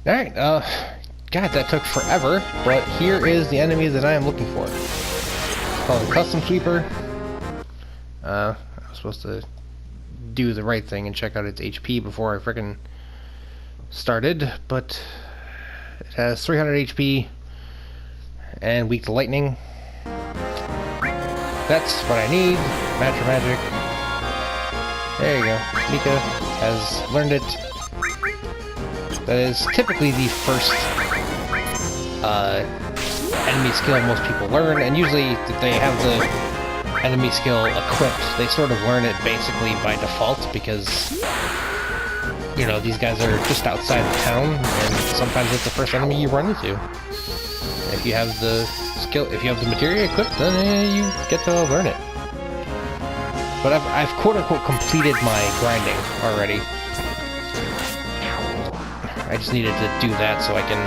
Alright, God, that took forever, but here is the enemy that I am looking for. It's called a Custom Sweeper. I was supposed to do the right thing and check out its HP before I frickin' started, but it has 300 HP and weak to lightning. That's what I need. Match or magic. There you go. Mika has learned it. That is typically the first enemy skill most people learn, and usually if they have the enemy skill equipped, they sort of learn it basically by default because, you know, these guys are just outside of town, and sometimes it's the first enemy you run into. If you have the skill, if you have the materia equipped, then you get to learn it. But I've quote-unquote completed my grinding already. I just needed to do that so I can,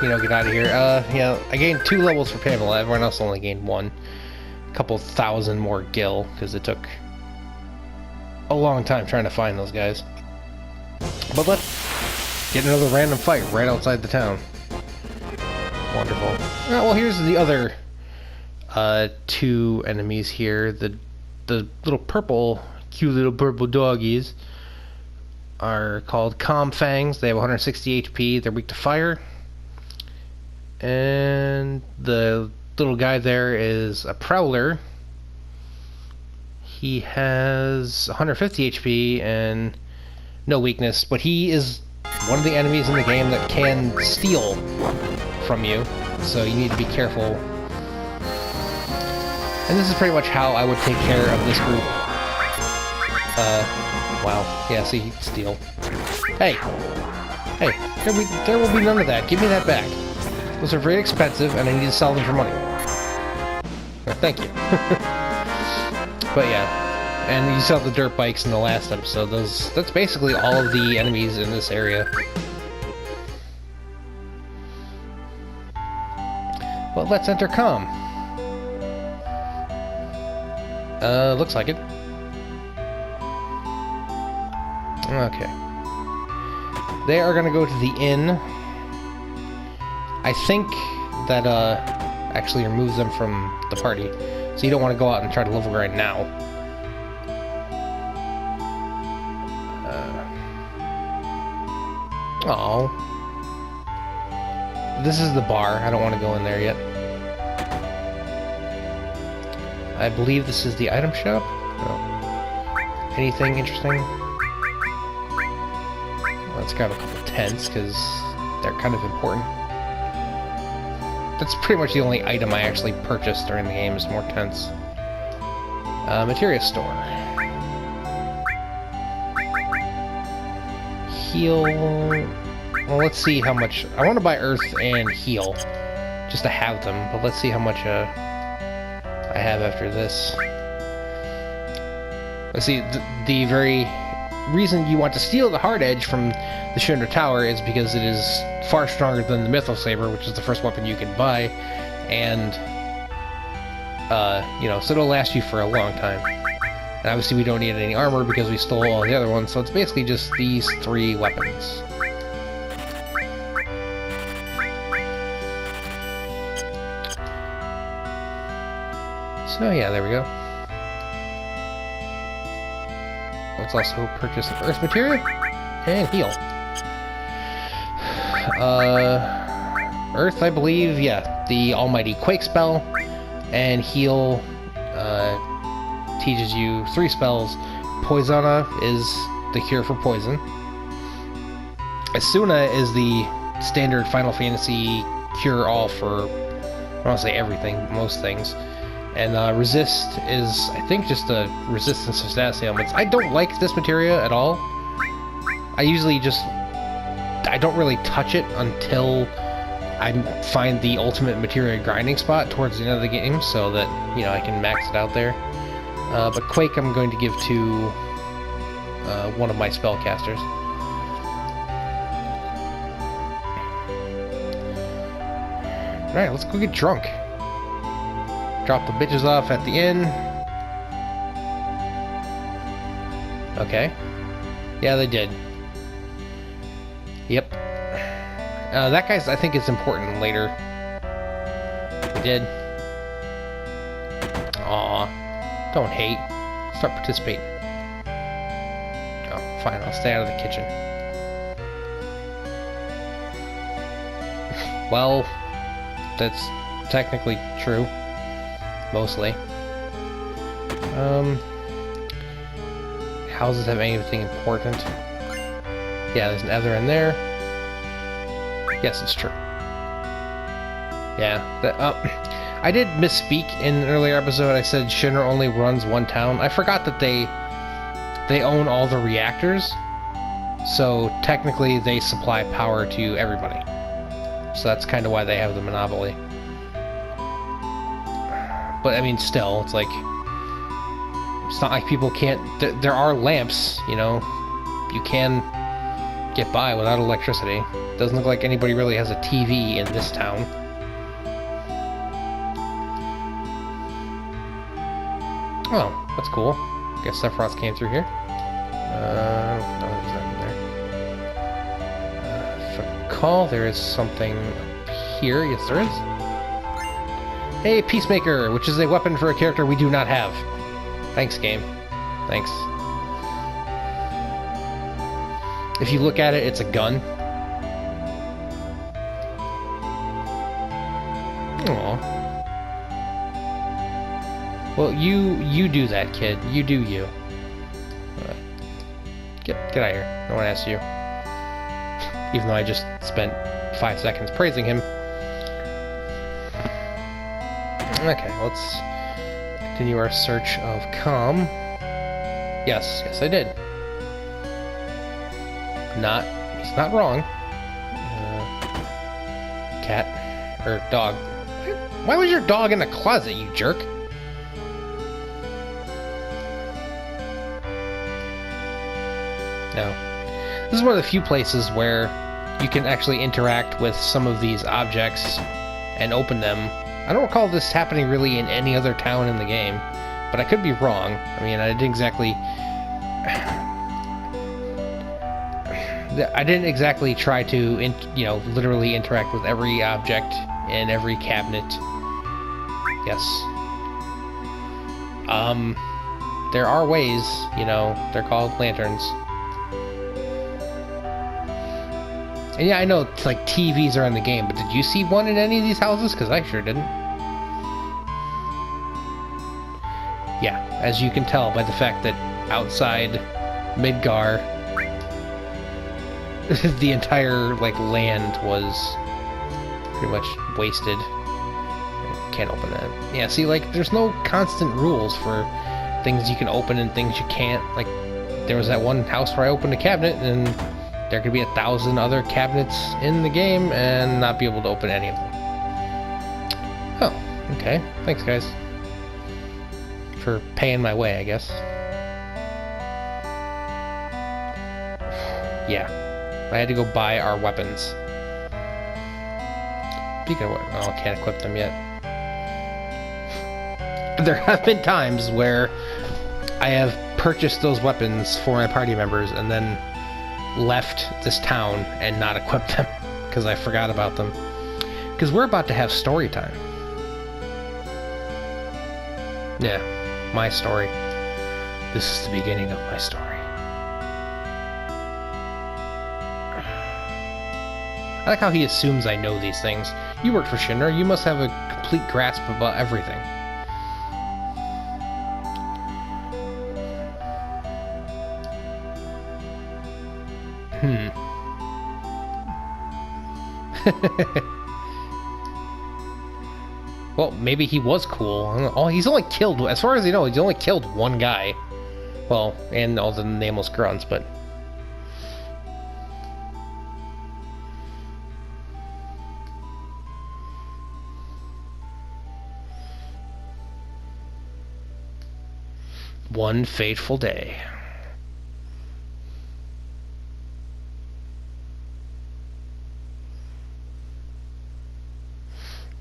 you know, get out of here. Yeah, I gained 2 levels for Pamela. Everyone else only gained 1. A couple thousand more gil, because it took a long time trying to find those guys. But let's get another random fight right outside the town. Wonderful. Well, here's the other 2 enemies here. The little purple, cute little purple doggies are called Kalm Fangs. They have 160 HP. They're weak to fire. And the little guy there is a Prowler. He has 150 HP and no weakness, but he is one of the enemies in the game that can steal from you, so you need to be careful. And this is pretty much how I would take care of this group. Wow. Yeah, see, steal. Hey! Hey, there will be none of that. Give me that back. Those are very expensive, and I need to sell them for money. Well, thank you. But yeah, and you saw the dirt bikes in the last episode. That's basically all of the enemies in this area. Well, let's enter Kalm. Looks like it. Okay. They are gonna go to the inn. I think that, actually removes them from the party. So you don't want to go out and try to level grind now. Oh. This is the bar. I don't want to go in there yet. I believe this is the item shop. No. Anything interesting? Well, it's got a couple tents, because they're kind of important. That's pretty much the only item I actually purchased during the game, is more tents. Materia store. Heal... Well, let's see how much... I want to buy earth and heal, just to have them, but let's see how much I have after this. Let's see, the very reason you want to steal the Hard Edge from the Shinra Tower is because it is far stronger than the Mytho Saber, which is the first weapon you can buy, and, you know, so it'll last you for a long time. And obviously we don't need any armor because we stole all the other ones, so it's basically just these 3 weapons. So yeah, there we go. Let's also purchase some earth materia and heal. Earth, I believe, yeah, the almighty quake spell, and heal teaches you 3 spells. Poisona is the cure for poison. Asuna is the standard Final Fantasy cure-all for, I don't want to say everything, most things. And resist is, I think, just a resistance to status ailments. I don't like this materia at all. I usually just... I don't really touch it until I find the ultimate materia grinding spot towards the end of the game, so that, you know, I can max it out there. But Quake I'm going to give to one of my spellcasters. Alright, let's go get drunk. Drop the bitches off at the inn. Okay. Yeah, they did. Yep. That guy's, I think, is important later. They did. Aw. Don't hate. Start participating. Oh, fine. I'll stay out of the kitchen. Well, that's technically true. Mostly. Houses have anything important? Yeah, there's an ether in there. Yes, it's true. Yeah, I did misspeak in an earlier episode. I said Shinra only runs one town. I forgot that they own all the reactors, so technically they supply power to everybody. So that's kind of why they have the monopoly. But I mean, still, it's like it's not like people can't. There are lamps, you know. You can get by without electricity. Doesn't look like anybody really has a TV in this town. Oh, that's cool. Guess Sephiroth came through here. No, there's nothing there. If I recall, there is something up here. Yes, there is. Hey, Peacemaker, which is a weapon for a character we do not have. Thanks, game. Thanks. If you look at it, it's a gun. Aww. Well, you do that, kid. You do you. Get out of here. No one asked you. Even though I just spent 5 seconds praising him. Okay, let's continue our search of Kalm. Yes, I did. He's not wrong. Cat, or dog. Why was your dog in the closet, you jerk? No. This is one of the few places where you can actually interact with some of these objects and open them. I don't recall this happening really in any other town in the game, but I could be wrong. I mean, I didn't exactly try to, literally interact with every object in every cabinet. Yes. There are ways, they're called lanterns. And yeah, I know it's like TVs are in the game, but did you see one in any of these houses? Because I sure didn't. Yeah, as you can tell by the fact that outside Midgar, the entire, land was pretty much wasted. Can't open that. Yeah, see, there's no constant rules for things you can open and things you can't. Like, there was that one house where I opened a cabinet, and there could be 1,000 other cabinets in the game and not be able to open any of them. Oh, okay. Thanks, guys. For paying my way, I guess. Yeah. I had to go buy our weapons. Speaking of what, I can't equip them yet. There have been times where I have purchased those weapons for my party members and then left this town and not equipped them because I forgot about them. Because we're about to have story time. Yeah, my story. This is the beginning of my story. I like how he assumes I know these things. You work for Shinra, you must have a complete grasp about everything. Well, maybe he was cool. Oh, he's only killed, as far as you know, he's only killed one guy. Well, and all the nameless grunts, but... One fateful day.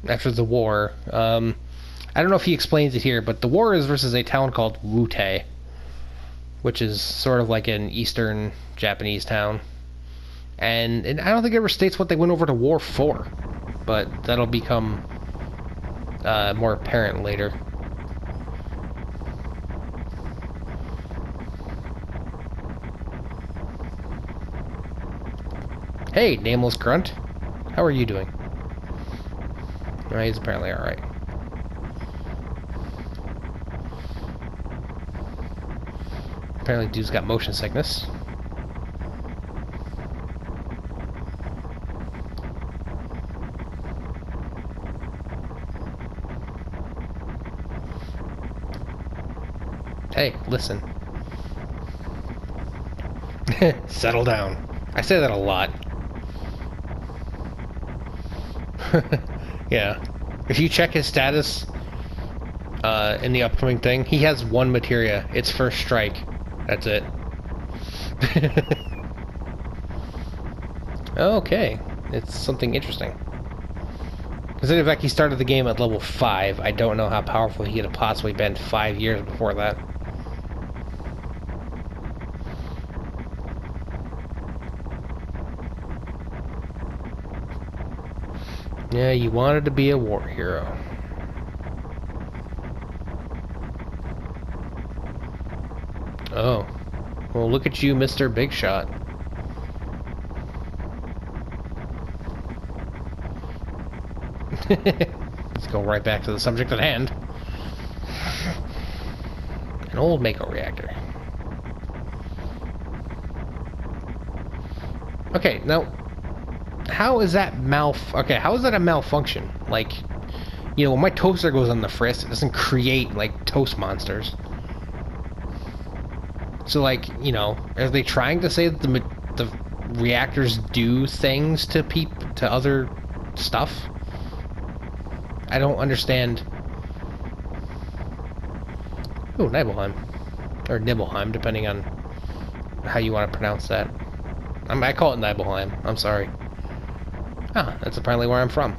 After the war, I don't know if he explains it here, but the war is versus a town called Wute. which is sort of like an Eastern Japanese town. And I don't think it ever states what they went over to war for, but that'll become more apparent later. Hey, nameless grunt. How are you doing? Oh, he's apparently alright. Apparently dude's got motion sickness. Hey, listen. Settle down. I say that a lot. Yeah. If you check his status in the upcoming thing, he has one materia. It's first strike. That's it. Okay. It's something interesting. Considering the fact he started the game at level 5, I don't know how powerful he could have possibly been 5 years before that. Yeah, you wanted to be a war hero. Oh. Well, look at you, Mr. Big Shot. Let's go right back to the subject at hand. An old Mako reactor. Okay, now... How is that how is that a malfunction? Like, you know, when my toaster goes on the frisk, it doesn't create, like, toast monsters. So, like, you know, are they trying to say that the reactors do things to other stuff? I don't understand. Oh, Nibelheim. Or Nibelheim, depending on how you want to pronounce that. I call it Nibelheim. I'm sorry. Ah, that's apparently where I'm from.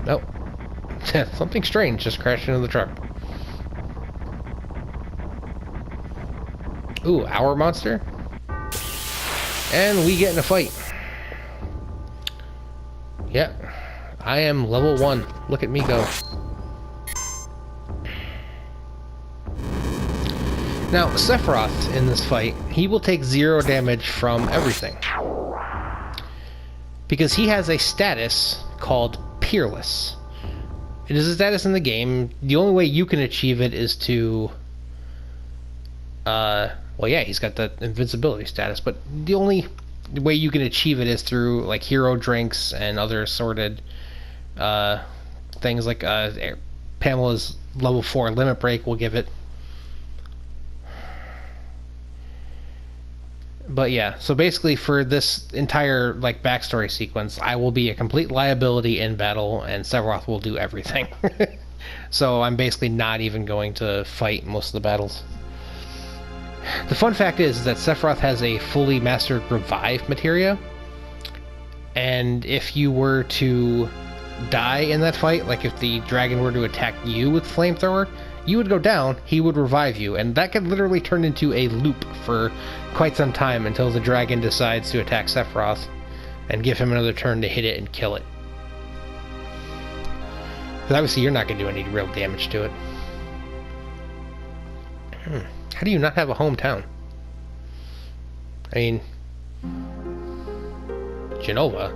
Nope. Something strange just crashed into the truck. Ooh, our monster? And we get in a fight. Yeah. I am level 1. Look at me go. Now, Sephiroth, in this fight, he will take 0 damage from everything. Because he has a status called Peerless. It is a status in the game. The only way you can achieve it is to... well, yeah, he's got the invincibility status, but the only way you can achieve it is through, like, hero drinks and other assorted things like Pamela's level 4 limit break will give it. But yeah, so basically for this entire, like, backstory sequence, I will be a complete liability in battle, and Sephiroth will do everything. So I'm basically not even going to fight most of the battles. The fun fact is that Sephiroth has a fully mastered revive materia, and if you were to die in that fight, like if the dragon were to attack you with flamethrower, you would go down, he would revive you, and that could literally turn into a loop for quite some time until the dragon decides to attack Sephiroth and give him another turn to hit it and kill it. Because obviously you're not going to do any real damage to it. How do you not have a hometown? I mean... Genova?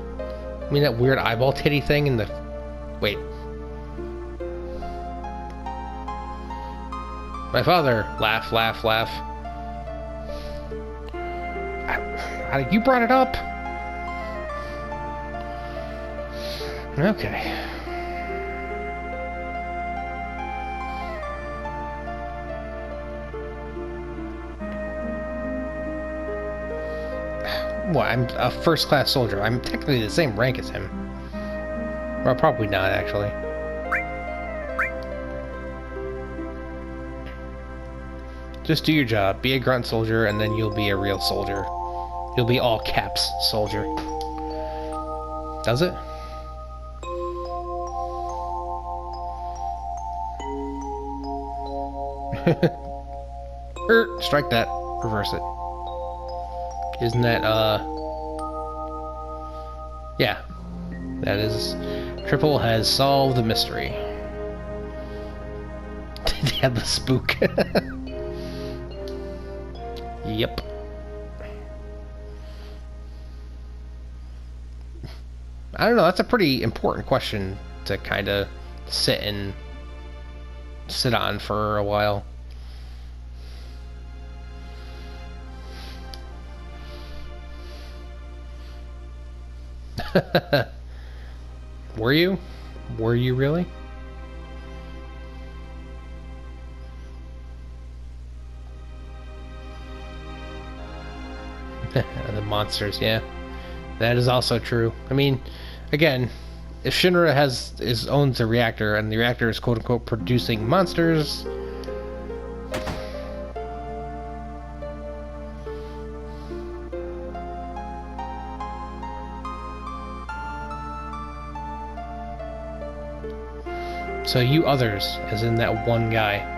I mean that weird eyeball titty thing in the... Wait. My father. Laugh, laugh, laugh. You brought it up? Okay. Well, I'm a first-class soldier. I'm technically the same rank as him. Well, probably not, actually. Just do your job. Be a grunt soldier, and then you'll be a real soldier. You'll be all caps soldier. Does it? Strike that. Reverse it. Isn't that, yeah. That is... Triple has solved the mystery. They have the spook. Yep. I don't know, that's a pretty important question to kind of sit on for a while. Were you? Were you really? The monsters, yeah. That is also true. I mean, again, if Shinra owns a reactor and the reactor is quote unquote producing monsters, so you others, as in that one guy.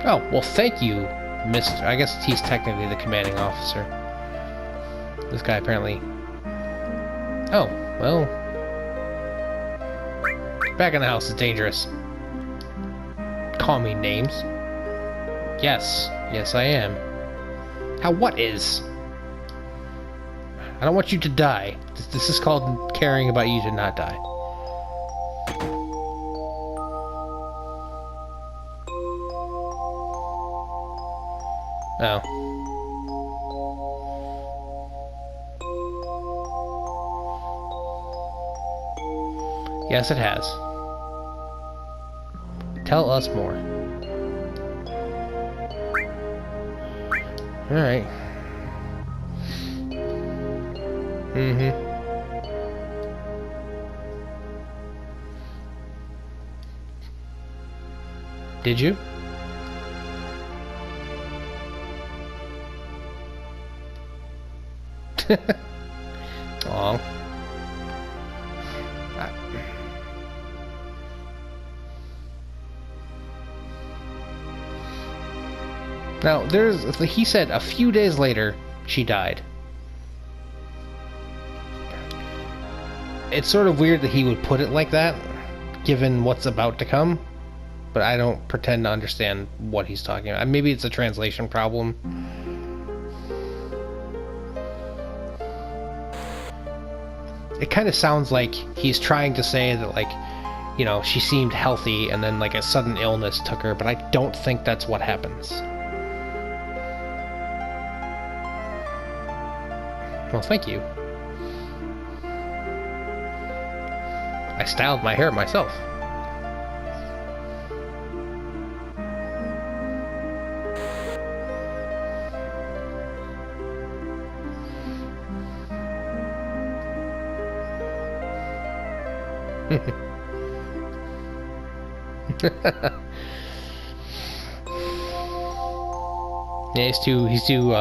Oh, well thank you, Mr. I guess he's technically the commanding officer. This guy apparently... Oh, well... Back in the house is dangerous. Call me names. Yes. Yes, I am. How what is? I don't want you to die. This is called caring about you to not die. Oh. Yes, it has. Tell us more. Alright. Mm-hmm. Did you? Aw. Now, he said a few days later, she died. It's sort of weird that he would put it like that, given what's about to come, but I don't pretend to understand what he's talking about. Maybe it's a translation problem. It kind of sounds like he's trying to say that, like, you know, she seemed healthy and then, like, a sudden illness took her, but I don't think that's what happens. Well, thank you. I styled my hair myself. Yeah, he's too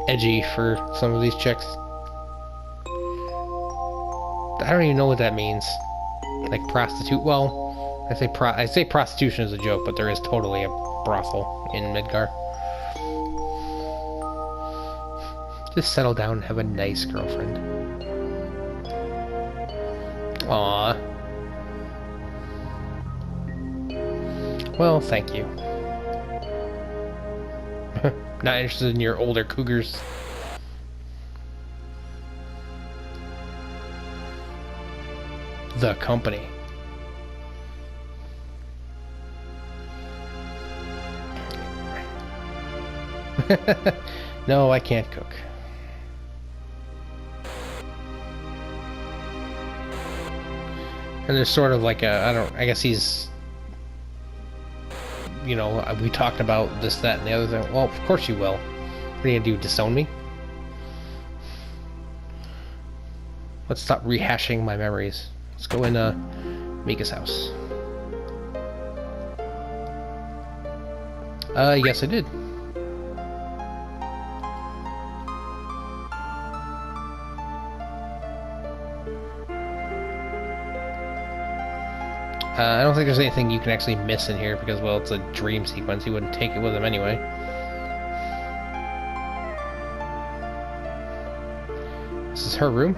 edgy for some of these chicks. I don't even know what that means. Like prostitute. Well, I say prostitution is a joke, but there is totally a brothel in Midgar. Just settle down and have a nice girlfriend. Aww. Well, thank you. Not interested in your older cougars. The company. No, I can't cook. And there's sort of like I guess he's, you know, we talked about this, that, and the other thing. Well, of course you will. What are you gonna do, disown me? Let's stop rehashing my memories. Let's go in Mika's house. Yes I did. I don't think there's anything you can actually miss in here because, well, it's a dream sequence. He wouldn't take it with him anyway. This is her room.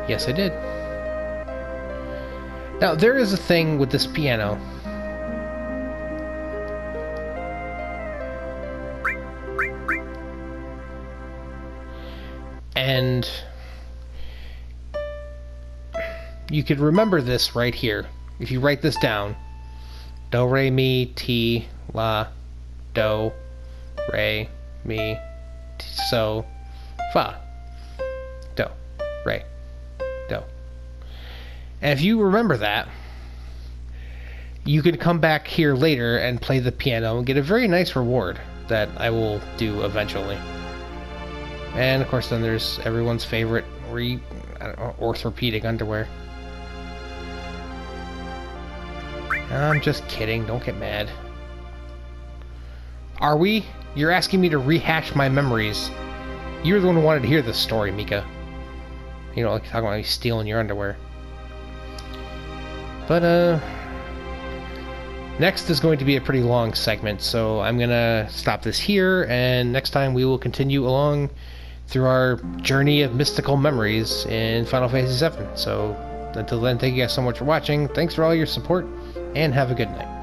Yes, I did. Now, there is a thing with this piano. And you could remember this right here. If you write this down. Do, re, mi, ti, la, do, re, mi, so, fa. Do, re, do. And if you remember that, you could come back here later and play the piano and get a very nice reward that I will do eventually. And of course then there's everyone's favorite orthopedic underwear. I'm just kidding, don't get mad. Are we? You're asking me to rehash my memories. You're the one who wanted to hear this story, Mika. You know, like talking about me stealing your underwear. But, next is going to be a pretty long segment, so I'm gonna stop this here, and next time we will continue along through our journey of mystical memories in Final Fantasy VII. So, until then, thank you guys so much for watching, thanks for all your support, and have a good night.